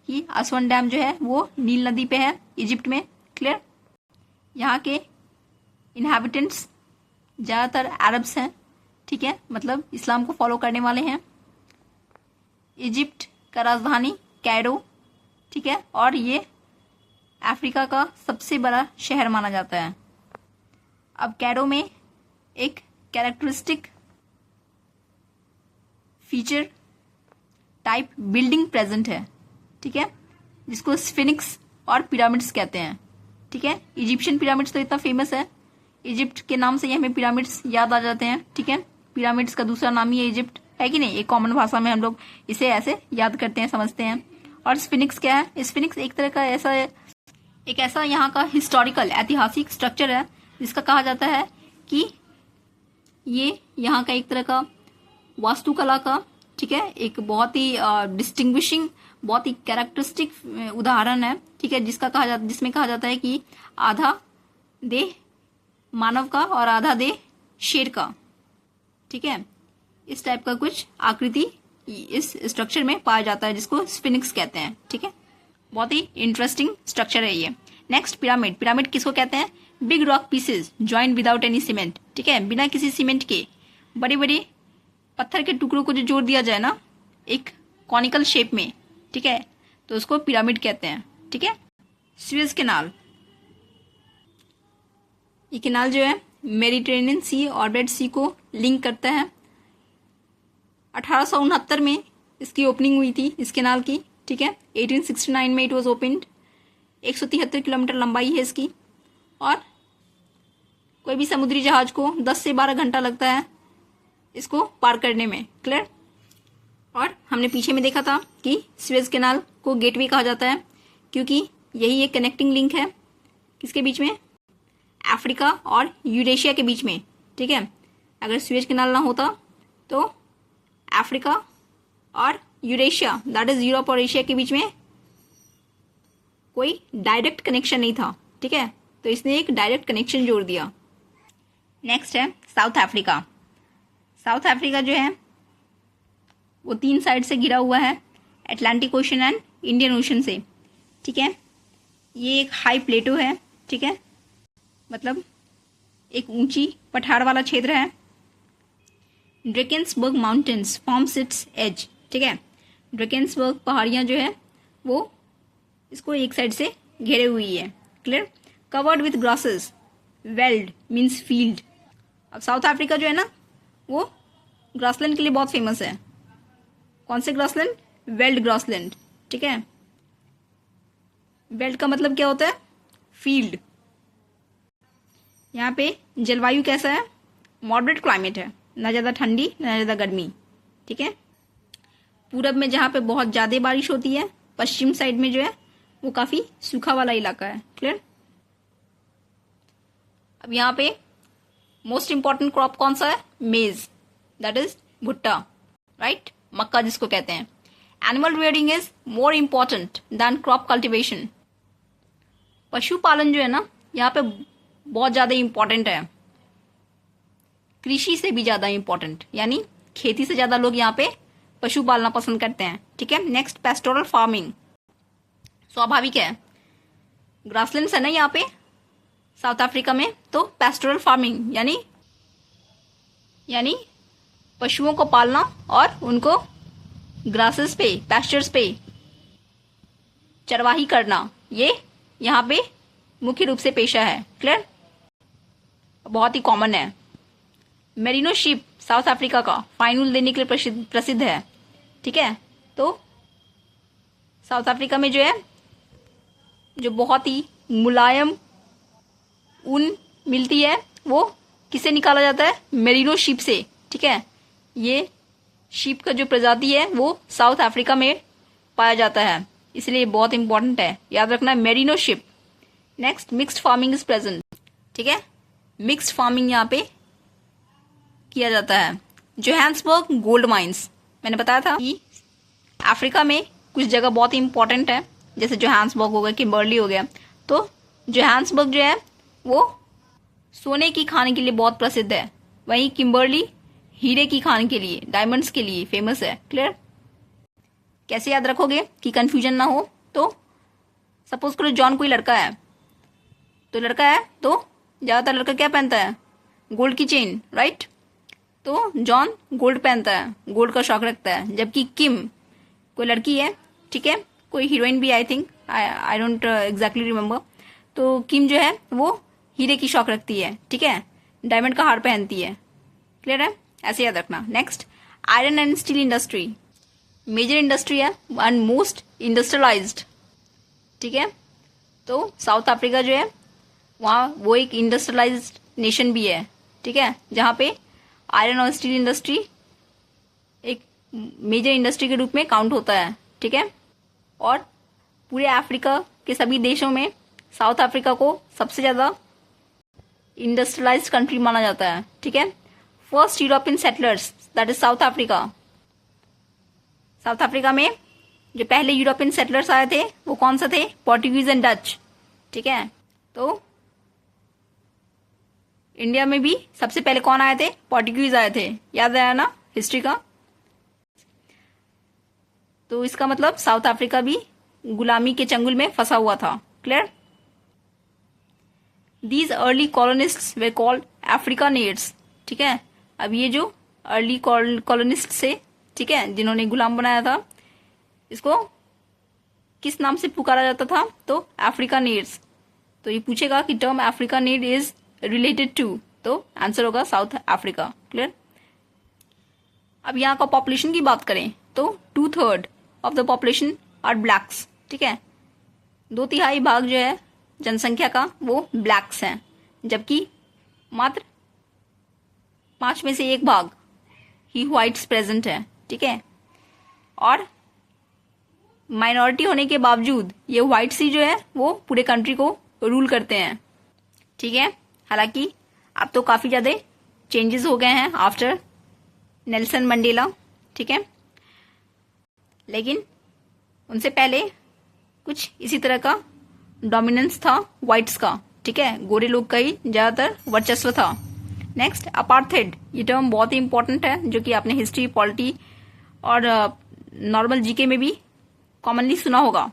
कि असवन डैम जो है वो नील नदी पे है इजिप्ट में। क्लियर। यहाँ के इनहैबिटेंट्स ज़्यादातर अरब्स हैं, ठीक है, मतलब इस्लाम को फॉलो करने वाले हैं। इजिप्ट का राजधानी कैरो, ठीक है, और ये अफ्रीका का सबसे बड़ा शहर माना जाता है। अब कैरो में एक characteristic feature type building present है, ठीक है, जिसको स्फिनिक्स और पिरामिड्स कहते हैं, ठीक है। इजिप्शियन पिरामिड्स तो इतना फेमस है, इजिप्ट के नाम से ही हमें पिरामिड्स याद आ जाते हैं, ठीक है। पिरामिड्स का दूसरा नाम ही है इजिप्ट, है कि नहीं, एक कॉमन भाषा में हम लोग इसे ऐसे याद करते हैं, समझते हैं। और स्फिनिक्स क्या है, स्फिनिक्स एक तरह का ऐसा यहाँ का हिस्टोरिकल ऐतिहासिक स्ट्रक्चर है, जिसका कहा जाता है कि ये यहाँ का एक तरह का वास्तुकला का, ठीक है, एक बहुत ही डिस्टिंग्विशिंग, बहुत ही कैरेक्टरिस्टिक उदाहरण है, ठीक है, जिसमें कहा जाता है कि आधा देह मानव का और आधा देह शेर का, ठीक है, इस टाइप का कुछ आकृति इस स्ट्रक्चर में पाया जाता है, जिसको स्फिनिक्स कहते हैं, ठीक है। बहुत ही इंटरेस्टिंग स्ट्रक्चर है ये। Next, pyramid. पिरामिड किसको कहते हैं, big rock pieces joint without any cement, ठीक है, बिना किसी सीमेंट के बड़े बड़े पत्थर के टुकड़ों को जो जोड़ दिया जाए ना एक कॉनिकल शेप में, ठीक है, तो उसको पिरामिड कहते हैं, ठीक है। सुएज कैनाल, ये कैनाल जो है मेडिटेरेनियन सी और रेड सी को लिंक करता है। 1869 में इसकी ओपनिंग हुई थी, इस कैनाल की, ठीक है। 1869 में इट वॉज ओपनड। 173 किलोमीटर लंबाई है इसकी, और कोई भी समुद्री जहाज को 10 से 12 घंटा लगता है इसको पार करने में। क्लियर। और हमने पीछे में देखा था कि सुएज कैनाल को गेटवे कहा जाता है, क्योंकि यही एक कनेक्टिंग लिंक है किसके बीच में, अफ्रीका और यूरेशिया के बीच में, ठीक है। अगर सुएज कैनाल ना होता तो अफ्रीका और यूरेशिया, दैट इज यूरोप और एशिया के बीच में कोई डायरेक्ट कनेक्शन नहीं था, ठीक है, तो इसने एक डायरेक्ट कनेक्शन जोड़ दिया। नेक्स्ट है साउथ अफ्रीका। साउथ अफ्रीका जो है वो 3 साइड से घिरा हुआ है, Atlantic ocean and Indian ocean से, ठीक है। ये एक हाई प्लेटो है, ठीक है, मतलब एक ऊंची पठार वाला क्षेत्र है। ड्रेकेंसबर्ग माउंटेन्स फॉर्म्स इट्स एज, ठीक है। ड्रेकेंसबर्ग पहाड़ियाँ जो है वो इसको एक साइड से घेरे हुई है, clear. Covered with grasses, weld means field. अब साउथ अफ्रीका जो है ना वो ग्रासलैंड के लिए बहुत फेमस है। कौन से ग्रासलैंड? वेल्ड ग्रासलैंड, ठीक है। वेल्ड का मतलब क्या होता है? फील्ड। यहाँ पे जलवायु कैसा है? मॉडरेट क्लाइमेट है, ना ज़्यादा ठंडी ना ज़्यादा गर्मी, ठीक है। पूरब में जहाँ पे बहुत ज़्यादा बारिश होती है, पश्चिम साइड में जो है वो काफ़ी सूखा वाला इलाका है, क्लियर। अब यहाँ पे मोस्ट इंपॉर्टेंट क्रॉप कौन सा है? मेज, दैट इज भुट्टा, राइट, मक्का जिसको कहते हैं। Animal rearing is more important than crop cultivation. पशुपालन जो है ना यहाँ पे बहुत ज़्यादा इम्पॉर्टेंट है, कृषि से भी ज़्यादा इम्पॉर्टेंट, यानी खेती से ज़्यादा लोग यहाँ पे पशु पालना पसंद करते हैं, ठीक है। नेक्स्ट पेस्टोरल फार्मिंग, स्वाभाविक है, ग्रासलैंड्स है ना यहाँ पे साउथ अफ्रीका में, तो पेस्टोरल फार्मिंग यानी पशुओं को पालना और उनको ग्रासेस पे, पैस्चर्स पे चरवाही करना, ये यहाँ पे मुख्य रूप से पेशा है, क्लियर, बहुत ही कॉमन है। मेरिनो शीप साउथ अफ्रीका का फाइन ऊल देने के लिए प्रसिद्ध है, ठीक है। तो साउथ अफ्रीका में जो है जो बहुत ही मुलायम ऊन मिलती है वो किससे निकाला जाता है? मेरिनो शीप से, ठीक है। ये शीप का जो प्रजाति है वो साउथ अफ्रीका में पाया जाता है, इसलिए बहुत इंपॉर्टेंट है, याद रखना, merino sheep. Next mixed farming is present, ठीक है। मिक्स्ड फार्मिंग यहाँ पे किया जाता है। जोहान्सबर्ग गोल्ड माइंस, मैंने बताया था कि अफ्रीका में कुछ जगह बहुत ही इंपॉर्टेंट है, जैसे जोहान्सबर्ग हो गया, किम्बर्ली हो गया। तो जोहान्सबर्ग जो है वो सोने की खान के लिए बहुत प्रसिद्ध है, वहीं किम्बर्ली हीरे की खान के लिए, डायमंड्स के लिए फेमस है, क्लियर। कैसे याद रखोगे कि कंफ्यूजन ना हो? तो सपोज करो जॉन कोई लड़का है, तो लड़का है तो ज्यादातर लड़का क्या पहनता है? गोल्ड की चेन, राइट। तो जॉन गोल्ड पहनता है, गोल्ड का शौक रखता है, जबकि किम कोई लड़की है, ठीक है, कोई हीरोइन भी, I think, I don't exactly remember. तो किम जो है वो हीरे की शौक रखती है, ठीक है, डायमंड का हार पहनती है, क्लियर है, ऐसे याद रखना। Next iron and steel industry, major industry है एंड मोस्ट इंडस्ट्रियलाइज्ड, ठीक है। तो साउथ अफ्रीका जो है वहाँ वो एक इंडस्ट्रियलाइज्ड नेशन भी है, ठीक है, जहाँ पे आयरन और स्टील इंडस्ट्री एक मेजर इंडस्ट्री के रूप में काउंट होता है, ठीक है। और पूरे अफ्रीका के सभी देशों में साउथ अफ्रीका को सबसे ज़्यादा इंडस्ट्रियलाइज्ड कंट्री माना जाता है, ठीक है। First European settlers that is south Africa. South Africa में जो पहले यूरोपियन सेटलर्स आए थे वो कौन सा थे? पोर्टुगीज एंड डच, ठीक है। तो इंडिया में भी सबसे पहले कौन आए थे? पोर्टुगीज आए थे, याद आया ना हिस्ट्री का। तो इसका मतलब साउथ अफ्रीका भी गुलामी के चंगुल में फंसा हुआ था, clear. These early colonists were called Afrikaners, ठीक है। अब ये जो अर्ली कॉलोनिस्ट से, ठीक है, जिन्होंने गुलाम बनाया था, इसको किस नाम से पुकारा जाता था? तो अफ्रीकानेट्स। तो ये पूछेगा कि term Afrikaner is related to, तो आंसर होगा साउथ अफ्रीका, क्लियर। अब यहाँ का पॉपुलेशन की बात करें तो 2/3 of the population are blacks, ठीक है। 2/3 भाग जो है जनसंख्या का वो ब्लैक्स हैं, जबकि मात्र 5 में से 1 भाग ही व्हाइट्स प्रेजेंट है, ठीक है। और माइनॉरिटी होने के बावजूद ये व्हाइट्स ही जो है वो पूरे कंट्री को रूल करते हैं, ठीक है। हालांकि अब तो काफ़ी ज़्यादा चेंजेस हो गए हैं आफ्टर नेल्सन मंडेला, ठीक है। लेकिन उनसे पहले कुछ इसी तरह का डोमिनेंस था वाइट्स का, ठीक है, गोरे लोग का ही ज्यादातर वर्चस्व था। नेक्स्ट, अपार्थेड, ये टर्म बहुत ही इंपॉर्टेंट है, जो कि आपने हिस्ट्री, पॉलिटी और नॉर्मल जीके में भी कॉमनली सुना होगा।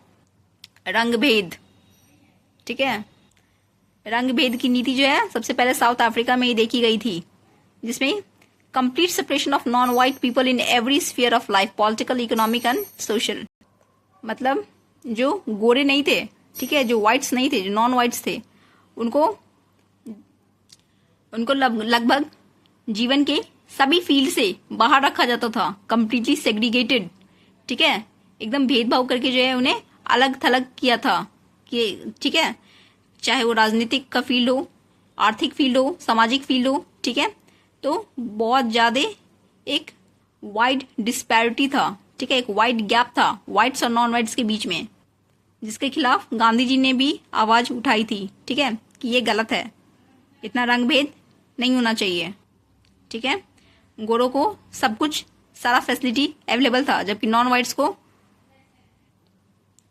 रंग भेद, ठीक है, रंग भेद की नीति जो है सबसे पहले साउथ अफ्रीका में ही देखी गई थी, जिसमें complete separation of non white people in every sphere of life, political, economic and social. मतलब जो गोरे नहीं थे, ठीक है, जो वाइट्स नहीं थे, जो नॉन वाइट्स थे, उनको लगभग जीवन के सभी फील्ड से बाहर रखा जाता था, कंप्लीटली सेग्रीगेटेड, ठीक है, एकदम भेदभाव करके जो है उन्हें अलग थलग किया था कि, ठीक है, चाहे वो राजनीतिक का फील्ड हो, आर्थिक फील्ड हो, सामाजिक फील्ड हो, ठीक है, तो बहुत ज्यादा एक वाइड डिस्पैरिटी था, ठीक है, एक वाइड गैप था वाइट्स और नॉन वाइट्स के बीच में, जिसके खिलाफ गांधी जी ने भी आवाज उठाई थी, ठीक है, कि ये गलत है, इतना रंग भेद नहीं होना चाहिए, ठीक है। गोरों को सब कुछ, सारा फैसिलिटी अवेलेबल था, जबकि नॉन वाइट्स को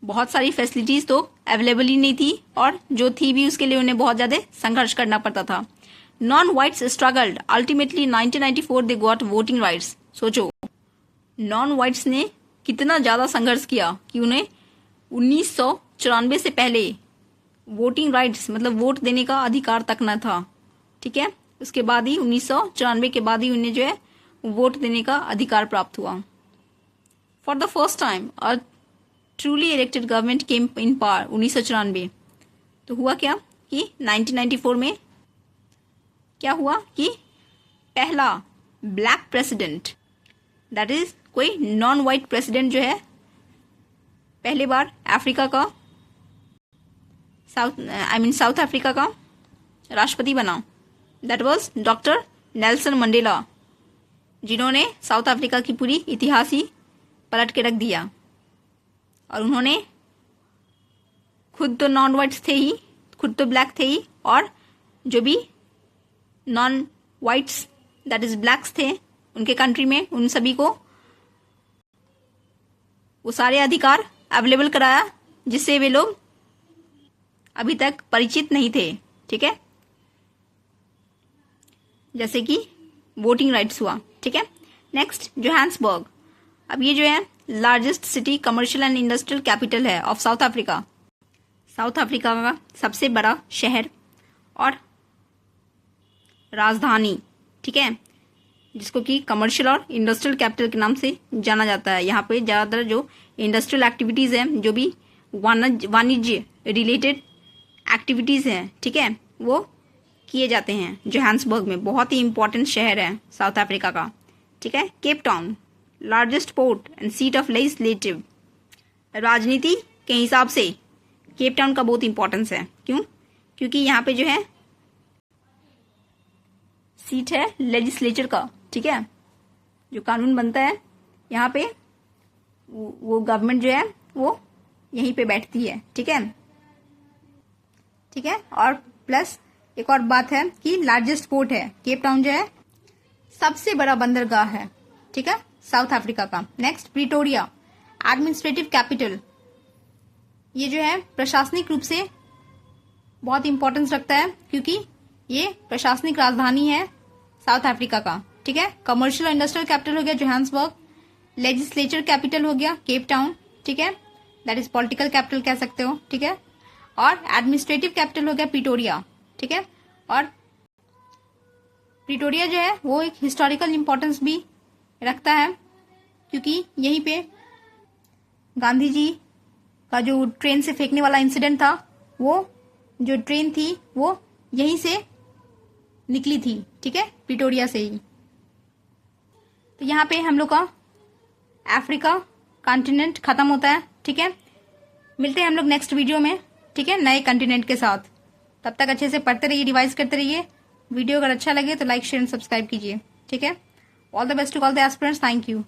बहुत सारी फैसिलिटीज तो अवेलेबल ही नहीं थी, और जो थी भी उसके लिए उन्हें बहुत ज्यादा संघर्ष करना पड़ता था। Non whites struggled, ultimately 1994 they got voting rights. सोचो, नॉन वाइट्स ने कितना ज्यादा संघर्ष किया कि उन्हें 1994 से पहले वोटिंग राइट्स, मतलब वोट देने का अधिकार तक न था, ठीक है। उसके बाद ही 1994 के बाद ही उन्हें जो है वोट देने का अधिकार प्राप्त हुआ। For the first time a truly elected government came in power, 1994। तो हुआ क्या कि 1994 में क्या हुआ कि पहला ब्लैक प्रेसिडेंट, दैट इज कोई नॉन वाइट प्रेसिडेंट जो है पहली बार अफ्रीका का, साउथ अफ्रीका का राष्ट्रपति बना। That was doctor Nelson Mandela, जिन्होंने साउथ अफ्रीका की पूरी इतिहास ही पलट के रख दिया। और उन्होंने खुद तो नॉन वाइट्स थे ही, खुद तो ब्लैक थे ही, और जो भी non whites that is blacks थे उनके कंट्री में, उन सभी को वो सारे अधिकार अवेलेबल कराया जिससे वे लोग अभी तक परिचित नहीं थे, ठीक है, जैसे कि वोटिंग राइट्स हुआ, ठीक है। नेक्स्ट, जोहान्सबर्ग, अब ये जो है largest city, commercial and industrial capital है of South Africa, South Africa का सबसे बड़ा शहर और राजधानी, ठीक है, जिसको कि कमर्शियल और इंडस्ट्रियल कैपिटल के नाम से जाना जाता है। यहाँ पे ज्यादातर जो इंडस्ट्रियल एक्टिविटीज हैं, जो भी वाणिज्य रिलेटेड एक्टिविटीज हैं, ठीक है, वो किए जाते हैं जोहान्सबर्ग में। बहुत ही इंपॉर्टेंट शहर है साउथ अफ्रीका का, ठीक है। Cape Town, largest port and seat of legislative, राजनीति के हिसाब से केप टाउन का बहुत इंपॉर्टेंस है। क्यों? क्योंकि यहाँ पे जो है सीट है लेजिस्लेचर का, ठीक है, जो कानून बनता है यहाँ पे, वो गवर्नमेंट जो है वो यहीं पे बैठती है, ठीक है, ठीक है। और प्लस एक और बात है कि लार्जेस्ट पोर्ट है, केप टाउन जो है सबसे बड़ा बंदरगाह है, ठीक है, साउथ अफ्रीका का। नेक्स्ट, प्रिटोरिया, एडमिनिस्ट्रेटिव कैपिटल, ये जो है प्रशासनिक रूप से बहुत इंपॉर्टेंस रखता है क्योंकि ये प्रशासनिक राजधानी है साउथ अफ्रीका का, ठीक है। कमर्शियल और इंडस्ट्रियल कैपिटल हो गया जोहान्सबर्ग, लेजिस्लेचर कैपिटल हो गया केप टाउन, ठीक है, दैट इज पॉलिटिकल कैपिटल कह सकते हो, ठीक है। और एडमिनिस्ट्रेटिव कैपिटल हो गया प्रिटोरिया, ठीक है। और प्रिटोरिया जो है वो एक हिस्टोरिकल इंपॉर्टेंस भी रखता है क्योंकि यहीं पे गांधी जी का जो ट्रेन से फेंकने वाला इंसिडेंट था, वो जो ट्रेन थी वो यहीं से निकली थी, ठीक है, प्रिटोरिया से ही। तो यहाँ पे हम लोग का अफ्रीका कॉन्टिनेंट खत्म होता है, ठीक है। मिलते हैं हम लोग नेक्स्ट वीडियो में, ठीक है, नए कॉन्टिनेंट के साथ। तब तक अच्छे से पढ़ते रहिए, रिवाइज करते रहिए। वीडियो अगर अच्छा लगे तो लाइक, शेयर एंड सब्सक्राइब कीजिए, ठीक है। All the best to all the aspirants, thank you.